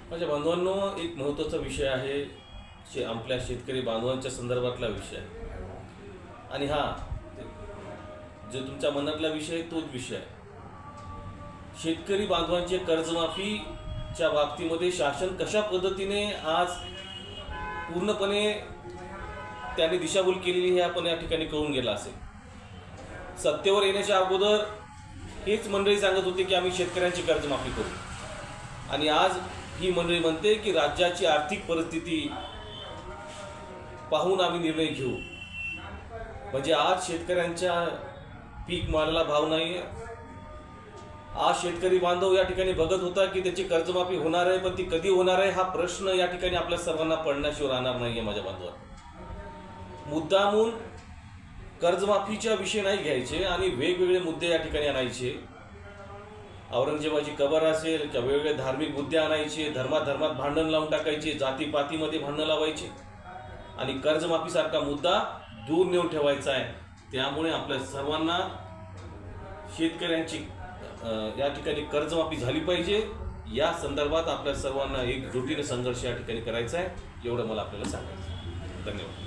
माझ्या बांधवांनो, एक महत्त्वाचा विषय आहे आपल्या शेतकरी बांधवांच्या संदर्भातला विषय आहे. आणि हा जो तुमच्या मनातला विषय आहे तोच विषय आहे. शेतकरी बांधवांचे कर्जमाफीच्या बाबतीमध्ये शासन कशा पद्धतीने आज पूर्णपणे त्याने दिशाभूल केलेली हे आपण या ठिकाणी कळून गेला असेल. सत्तेवर येण्याच्या अगोदर हेच मंडळी सांगत होती की आम्ही शेतकऱ्यांची कर्जमाफी करू, आणि आज ही मंडळी म्हणते की राज्याची आर्थिक परिस्थिती पाहून आम्ही निर्णय घेऊ. म्हणजे आज शेतकऱ्यांच्या पीक मालाला भाव नाही आहे. आज शेतकरी बांधव या ठिकाणी बघत होता की त्याची कर्जमाफी होणार आहे, पण ती कधी होणार आहे हा प्रश्न या ठिकाणी आपल्या सर्वांना पडण्याशिवाय राहणार नाही आहे. माझ्या बांधवांना मुद्दामून कर्जमाफीच्या विषय नाही घ्यायचे आणि वेगवेगळे मुद्दे या ठिकाणी आणायचे. औरंगजेबाची कबर असेल किंवा वेगवेगळे धार्मिक मुद्दे आणायचे, धर्मात भांडण लावून टाकायचे, जातीपातीमध्ये भांडणं लावायचे आणि कर्जमाफीसारखा मुद्दा दूर नेऊन ठेवायचा आहे. त्यामुळे आपल्या सर्वांना शेतकऱ्यांची या ठिकाणी कर्जमाफी झाली पाहिजे. या संदर्भात आपल्या सर्वांना एकजुटीने संघर्ष या ठिकाणी करायचा आहे. एवढं मला आपल्याला सांगायचं. धन्यवाद.